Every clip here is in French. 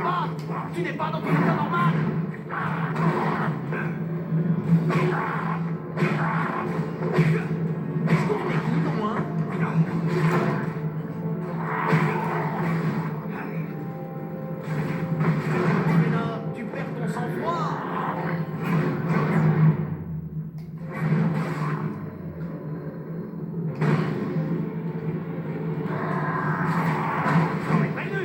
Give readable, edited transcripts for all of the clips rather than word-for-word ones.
pas! Tu n'es pas dans ton état normal! Est-ce que tu m'écoutes au moins? Mais là, tu perds ton sang-froid! J'aurais prévenu!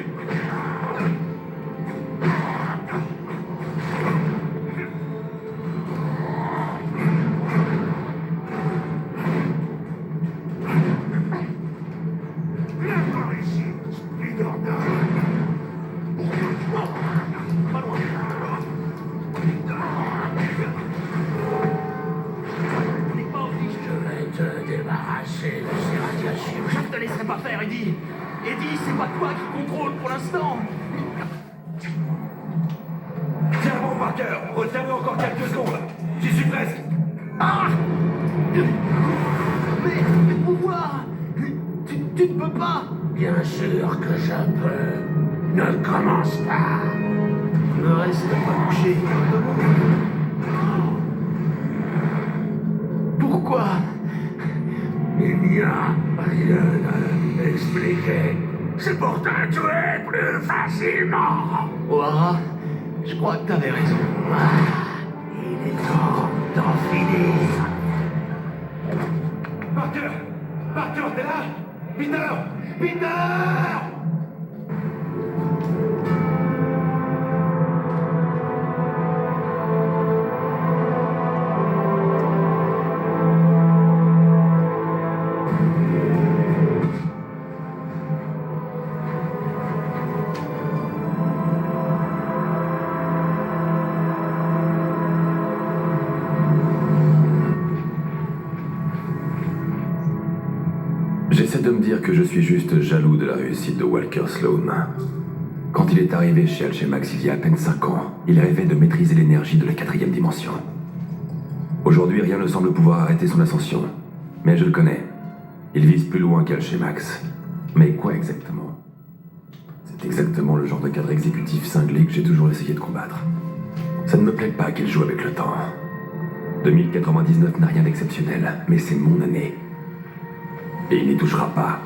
Pas loin. On n'est pas obligé. Je vais te débarrasser de ces radiations. Je ne te laisserai pas faire, Eddie. Eddie, c'est pas toi qui contrôle pour l'instant. Tiens bon, Parker, retiens-moi encore quelques secondes. J'y suis presque. Ah! Mais pourquoi? Tu ne peux pas. Bien sûr que je peux. Ne commence pas. Ne reste pas couché. Pourquoi? Il n'y a rien à expliquer. C'est pour te tuer plus facilement. O'Hara, je crois que t'avais raison. Il est temps d'en finir. Parker! Parker, t'es là? Peter! Peter! J'essaie de me dire que je suis juste jaloux de la réussite de Walker Sloan. Quand il est arrivé chez Alchemax il y a à peine 5 ans, il rêvait de maîtriser l'énergie de la 4e dimension. Aujourd'hui, rien ne semble pouvoir arrêter son ascension. Mais je le connais. Il vise plus loin qu'Alchemax. Mais quoi exactement? C'est exactement le genre de cadre exécutif cinglé que j'ai toujours essayé de combattre. Ça ne me plaît pas qu'il joue avec le temps. 2099 n'a rien d'exceptionnel, mais c'est mon année. Et il n'y touchera pas.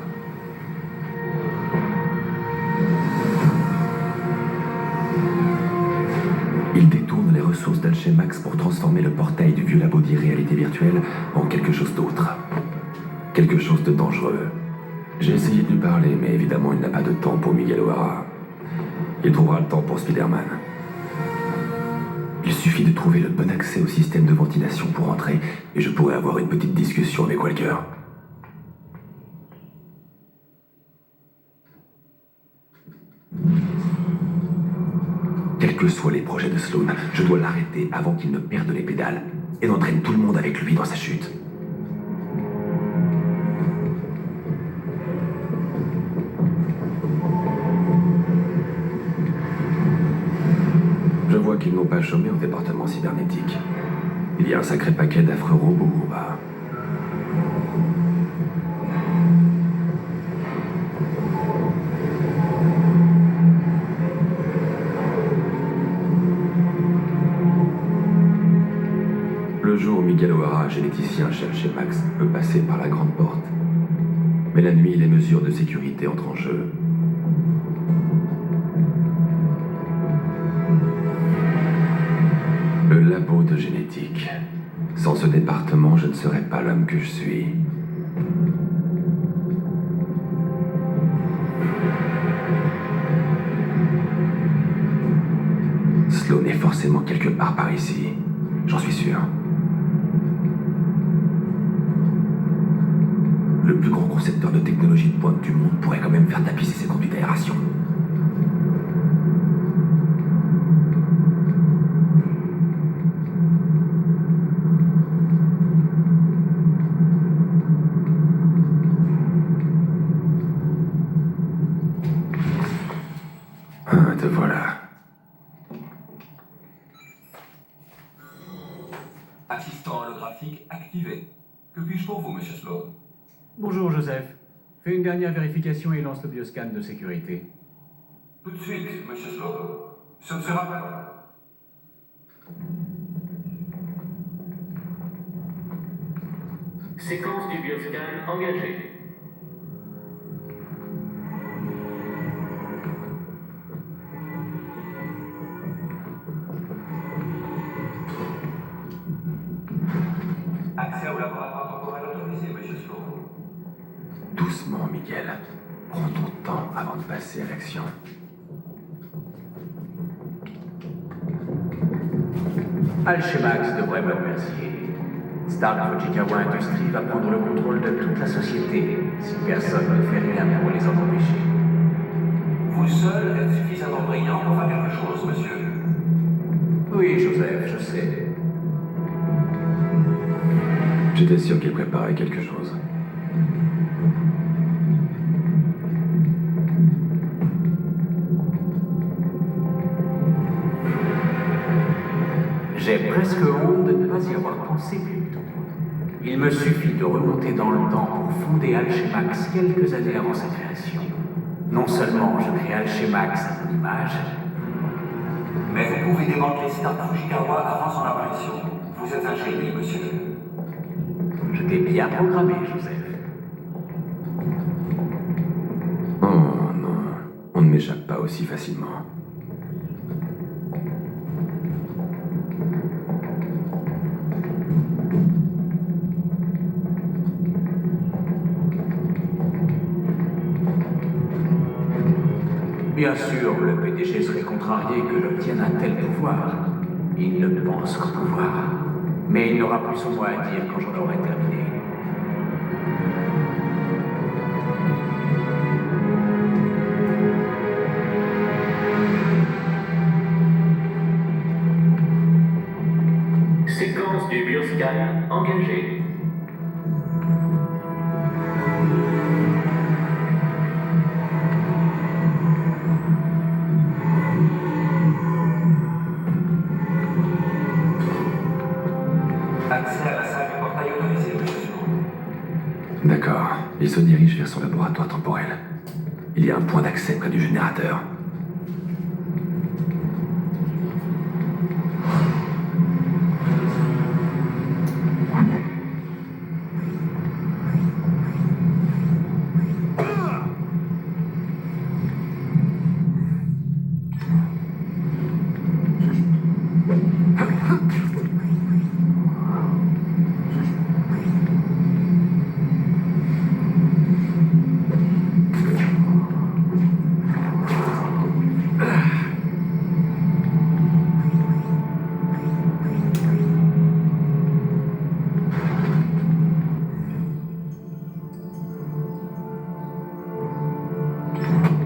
Il détourne les ressources d'Alchemax pour transformer le portail du vieux labo d'irréalité virtuelle en quelque chose d'autre. Quelque chose de dangereux. J'ai essayé de lui parler, mais évidemment il n'a pas de temps pour Miguel O'Hara. Il trouvera le temps pour Spider-Man. Il suffit de trouver le bon accès au système de ventilation pour entrer, et je pourrais avoir une petite discussion avec Walker. Quels que soient les projets de Sloan, je dois l'arrêter avant qu'il ne perde les pédales et n'entraîne tout le monde avec lui dans sa chute. Je vois qu'ils n'ont pas chômé au département cybernétique. Il y a un sacré paquet d'affreux robots en bas. Le jour, Miguel O'Hara, généticien chez Alchemax, peut passer par la grande porte. Mais la nuit, les mesures de sécurité entrent en jeu. Le labo de génétique. Sans ce département, je ne serais pas l'homme que je suis. Sloan est forcément quelque part par ici. J'en suis sûr. Le plus grand concepteur de technologie de pointe du monde pourrait quand même faire tapisser ses conduits d'aération. Ah, te voilà. Assistant holographique activé. Que puis-je pour vous, monsieur Sloan? Bonjour Joseph. Fais une dernière vérification et lance le bioscan de sécurité. Tout de suite, monsieur Sloan. Ce ne sera pas long. Séquence du bioscan engagée. Accès au laboratoire temporel autorisé, monsieur Sloan. Doucement, Miguel. Prends ton temps avant de passer à l'action. Alchemax devrait me remercier. Stark Fujikawa Industries va prendre le contrôle de toute la société si personne ne fait rien pour les en empêcher. Vous seul êtes suffisamment brillant pour faire quelque chose, monsieur. Oui, Joseph, je sais. J'étais sûr qu'il préparait quelque chose. J'ai presque honte de ne pas y avoir pensé plus tôt. Il me suffit de remonter dans le temps pour fonder Alchemax quelques années avant sa création. Non seulement je crée Alchemax à mon image, Mais vous pouvez démanteler Stark Fujikawa avant son apparition. Vous êtes un génie, monsieur. je t'ai bien programmé, Joseph. Oh non, on ne m'échappe pas aussi facilement. Bien sûr, le PDG serait contrarié que j'obtienne un tel pouvoir. Il ne pense qu'au pouvoir. Mais il n'aura plus son mot à dire quand j'en aurai terminé. Séquence du bioscan engagée. Accès à la salle du portail autorisé, monsieur Sloan. D'accord, il se dirige vers son laboratoire temporel. Il y a un point d'accès près du générateur.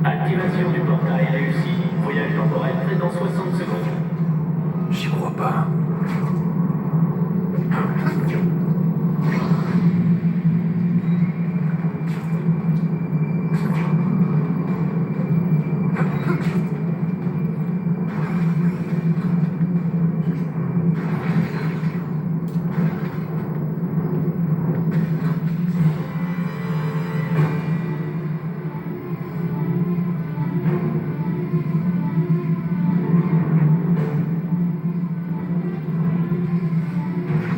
Activation du portail réussie. Voyage temporel prêt dans 60 secondes. J'y crois pas.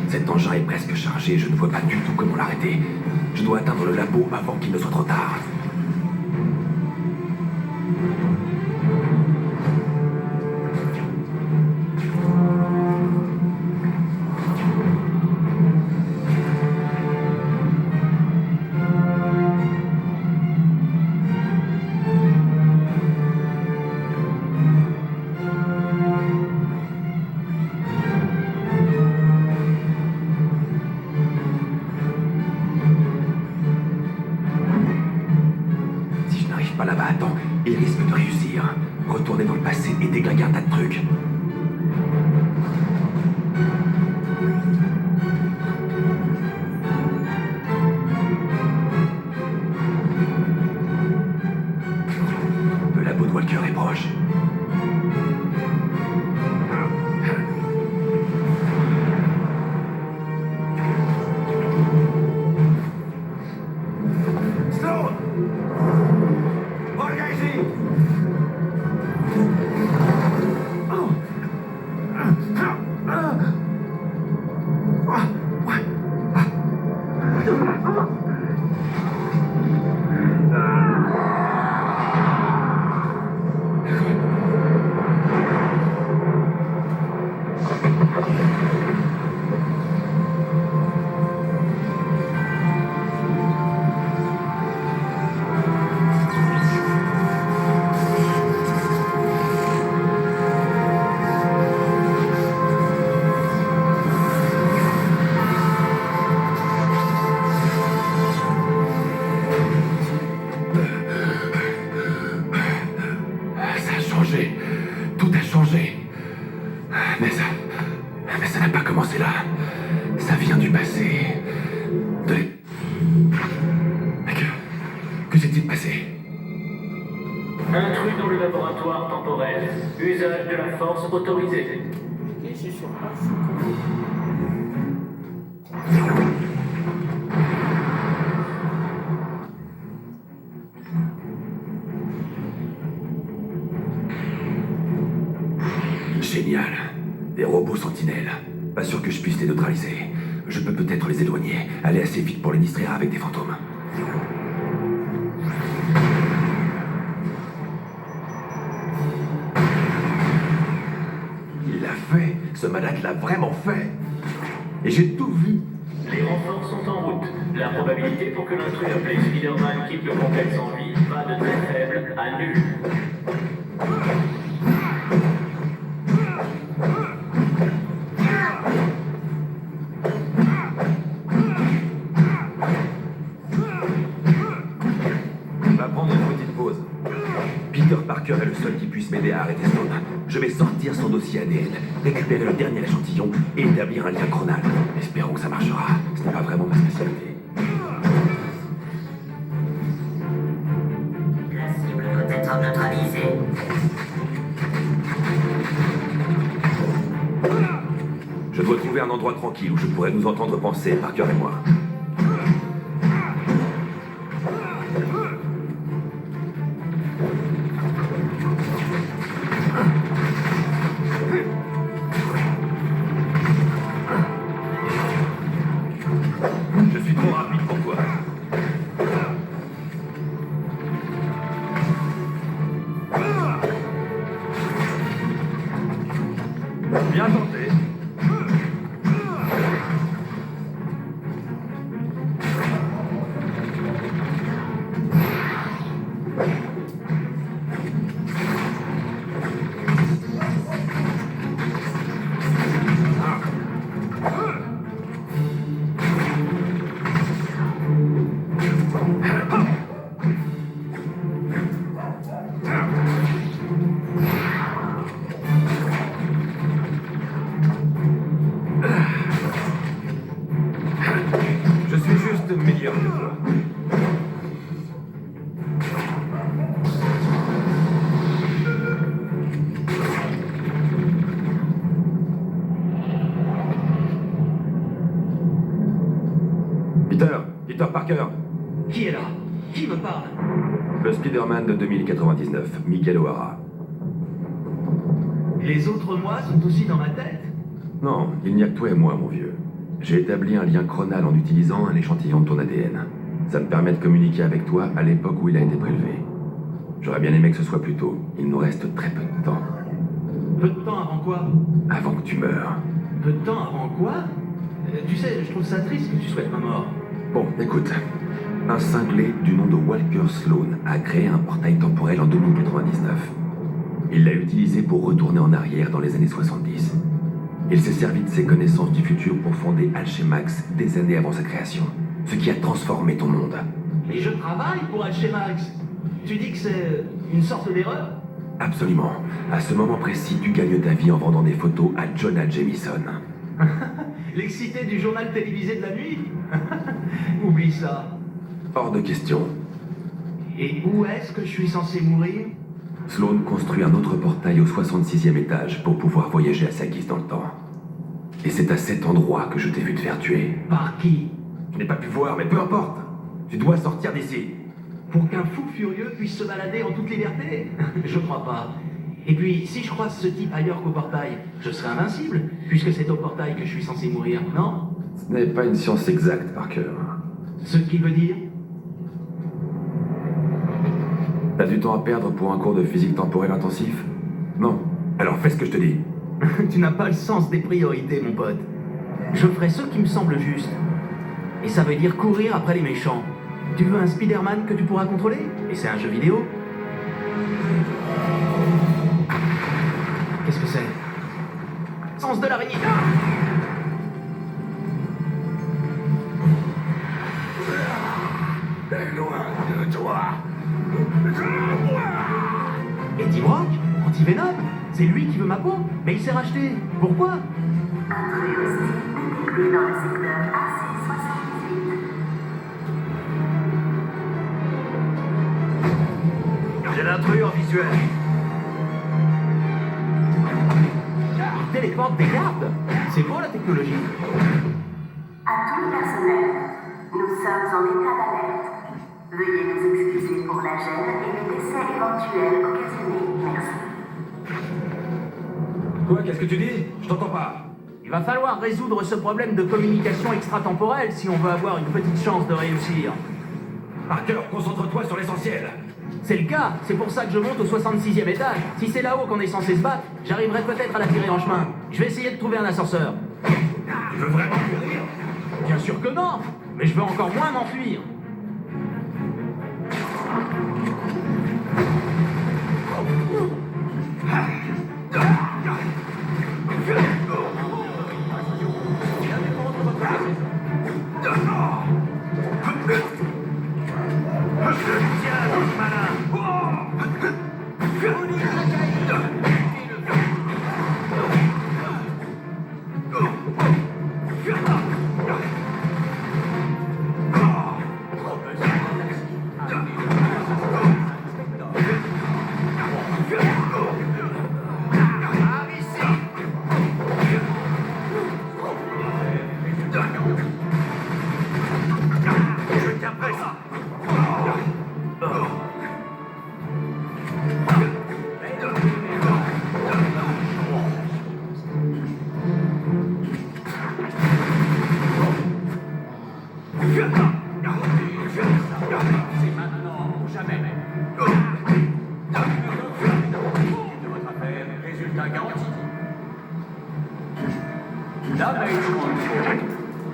Cet engin est presque chargé, je ne vois pas du tout comment l'arrêter. Je dois atteindre le labo avant qu'il ne soit trop tard. Si je n'arrive pas là-bas à temps, il risque de réussir. Retourner dans le passé et déglinguer un tas de trucs. Le labo de Walker est proche. Sloan! Reviens ici! changé. Mais ça n'a pas commencé là. Ça vient du passé. Mais que s'est-il passé? Intrus dans le laboratoire temporel. Usage de la force autorisé. Ok, je suis sur place. Génial. Des robots sentinelles. Pas sûr que je puisse les neutraliser. Je peux peut-être les éloigner. Aller assez vite pour les distraire avec des fantômes. Il l'a fait. Ce malade l'a vraiment fait. Et j'ai tout vu. Les renforts sont en route. La probabilité pour que l'intrus appelé Spider-Man quitte le complexe en vie va de très faible à nulle. On va prendre une petite pause. Peter Parker est le seul qui puisse m'aider à arrêter Stone. Je vais sortir son dossier ADN, récupérer le dernier échantillon et établir un lien chronal. Espérons que ça marchera. Ce n'est pas vraiment ma spécialité. La cible peut être neutralisée. Je dois trouver un endroit tranquille où je pourrais nous entendre penser, Parker et moi. Je suis trop rapide pour toi. Bien tenté. Je suis juste meilleur que toi. Peter Parker, Qui est là? Qui me parle? le Spider-Man de 2099, Miguel O'Hara. Les autres moi sont aussi dans ma tête? Non, il n'y a que toi et moi, mon vieux. J'ai établi un lien chronal en utilisant un échantillon de ton ADN. Ça me permet de communiquer avec toi à l'époque où il a été prélevé. J'aurais bien aimé que ce soit plus tôt. Il nous reste très peu de temps. Peu de temps avant quoi? Avant que tu meurs. Peu de temps avant quoi? Tu sais, je trouve ça triste que tu souhaites ma mort. Bon, écoute. Un cinglé du nom de Walker Sloan a créé un portail temporel en 2099. Il l'a utilisé pour retourner en arrière dans les années 70. Il s'est servi de ses connaissances du futur pour fonder Alchemax des années avant sa création. Ce qui a transformé ton monde. Mais je travaille pour Alchemax. Tu dis que c'est une sorte d'erreur? Absolument. À ce moment précis, tu gagnes ta vie en vendant des photos à Jonah Jameson. L'excité du journal télévisé de la nuit? Oublie ça. Hors de question. Et où est-ce que je suis censé mourir? Sloan construit un autre portail au 66e étage pour pouvoir voyager à sa guise dans le temps. Et c'est à cet endroit que je t'ai vu te faire tuer. Par qui? Je n'ai pas pu voir, mais peu importe. Tu dois sortir d'ici. Pour qu'un fou furieux puisse se balader en toute liberté? Je crois pas. Et puis, si je croise ce type ailleurs qu'au portail, je serai invincible, puisque c'est au portail que je suis censé mourir, non? Ce n'est pas une science exacte, Parker. Ce qui veut dire? T'as du temps à perdre pour un cours de physique temporelle intensif? Non. Alors fais ce que je te dis. Tu n'as pas le sens des priorités, mon pote. Je ferai ce qui me semble juste. Et ça veut dire courir après les méchants. Tu veux un Spider-Man que tu pourras contrôler? Et c'est un jeu vidéo? Qu'est-ce que c'est? Sens de l'araignée! Loin de toi. Eddie Brock? Anti-Venom? C'est lui qui veut ma peau, mais il s'est racheté. Pourquoi? Intrus hostile détecté dans le secteur AC78. J'ai l'intrus en visuel. Il téléporte des gardes. C'est beau la technologie. À tout le personnel, nous sommes en état d'alerte. Veuillez nous excuser pour la gêne et les décès éventuels occasionnés. Merci. Quoi, qu'est-ce que tu dis? Je t'entends pas. Il va falloir résoudre ce problème de communication extratemporelle si on veut avoir une petite chance de réussir. Parker, concentre-toi sur l'essentiel. C'est le cas, c'est pour ça que je monte au 66e étage. Si c'est là-haut qu'on est censé se battre, j'arriverai peut-être à la tirer en chemin. Je vais essayer de trouver un ascenseur. Tu veux vraiment courir? Bien sûr que non, mais je veux encore moins m'enfuir.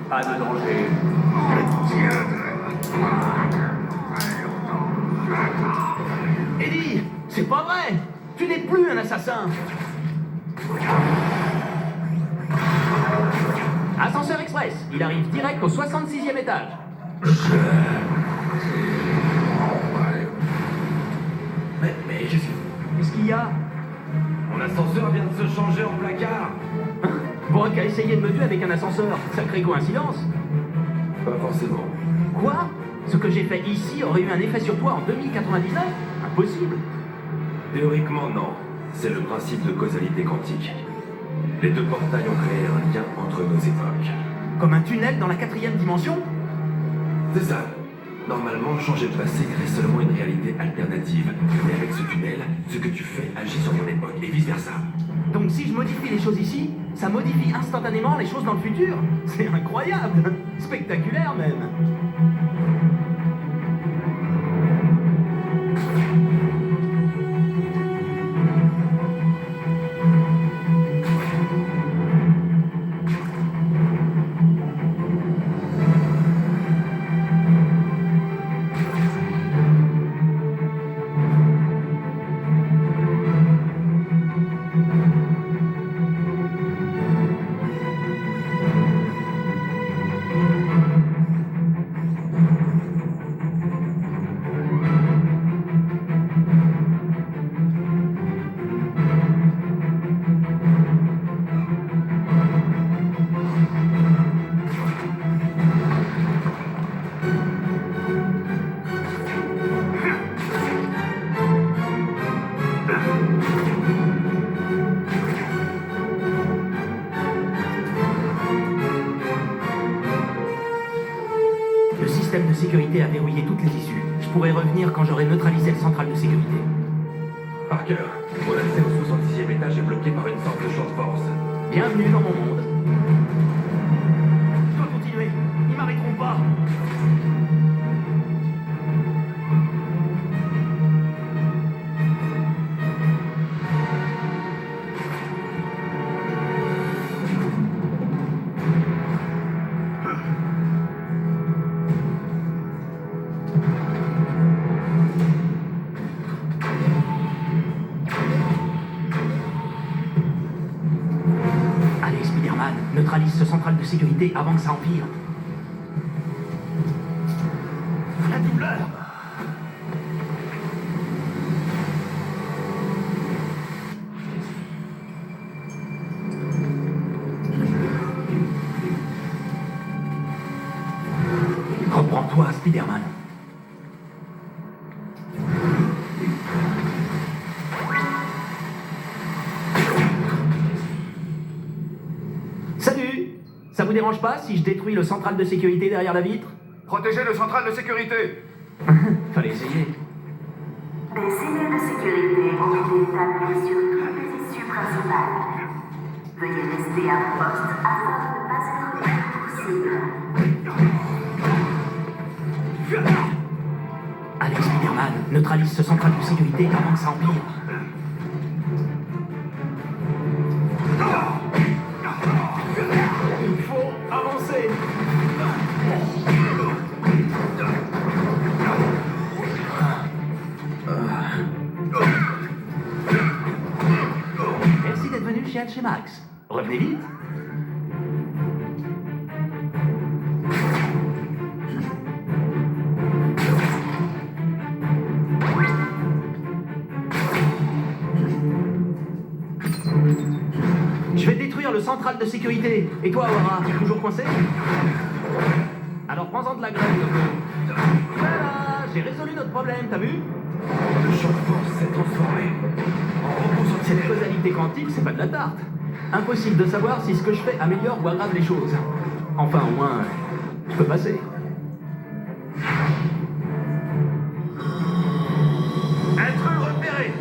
Pas de danger. Eddie, c'est pas vrai. Tu n'es plus un assassin. Ascenseur express. Il arrive direct au 66e étage. Mais Qu'est-ce qu'il y a? mon ascenseur vient de se changer en placard. Bon, qu'à essayer de me tuer avec un ascenseur. Sacrée coïncidence. Pas forcément. Quoi? Ce que j'ai fait ici aurait eu un effet sur toi en 2099? Impossible. Théoriquement, non. C'est le principe de causalité quantique. Les deux portails ont créé un lien entre nos époques. Comme un tunnel dans la 4e dimension? C'est ça. Normalement, changer le passé crée seulement une réalité alternative. Mais avec ce tunnel, ce que tu fais agit sur ton époque et vice-versa. Donc si je modifie les choses ici, ça modifie instantanément les choses dans le futur? C'est incroyable! Spectaculaire même! Le système de sécurité a verrouillé toutes les issues. Je pourrai revenir quand j'aurai neutralisé le central de sécurité. Parker, mon accès au 66e étage est bloqué par une sorte de champ de force. Bienvenue dans mon monde. Je dois continuer. Ils m'arrêteront pas. Allez, Spider-Man, neutralise ce central de sécurité avant que ça empire. La douleur. Spider-Man. Salut! Ça vous dérange pas si je détruis le central de sécurité derrière la vitre? Protégez le central de sécurité. Fallait essayer. Des cellules de sécurité ont été établies sur toutes les issues principales. Veuillez rester à vos postes afin de ne pas être le plus possible. Allez, Spider-Man, neutralise ce central de sécurité avant que ça empire. Il faut avancer. Merci d'être venu chez Max. Revenez vite. Je vais détruire le central de sécurité. Et toi, Aura, toujours coincé? Alors prends-en de la graine, Loco. Voilà, j'ai résolu notre problème, t'as vu? Le champ de force s'est transformé en robot Cette sentinelle. causalité quantique, c'est pas de la tarte. Impossible de savoir si ce que je fais améliore ou aggrave les choses. Enfin, au moins, je peux passer. Intrus repéré.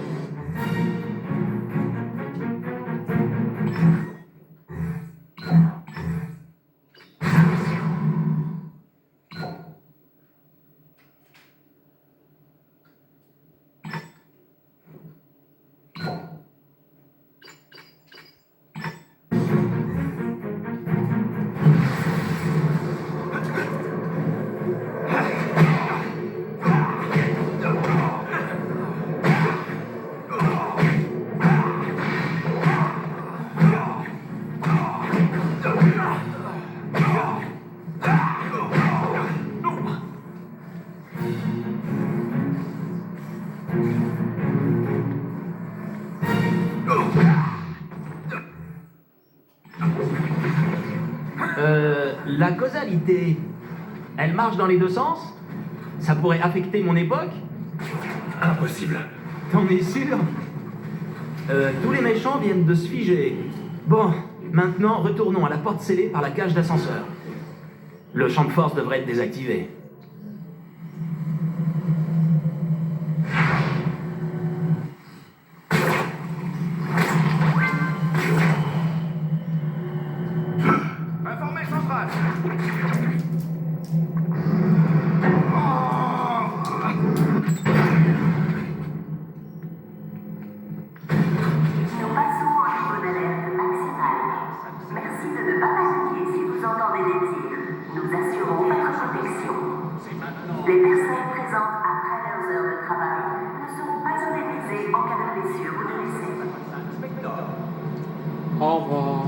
La causalité, elle marche dans les deux sens? Ça pourrait affecter mon époque? Impossible. T'en es sûr? Tous les méchants viennent de se figer. Bon, maintenant, retournons à la porte scellée par la cage d'ascenseur. Le champ de force devrait être désactivé. Informé central. Nous passons au niveau d'alerte maximal. Merci de ne pas paniquer si vous entendez des tirs. Nous assurons votre protection. Les personnes présentes après leurs heures de travail ne seront pas indemnisées en cas de blessure ou de décès. Au revoir.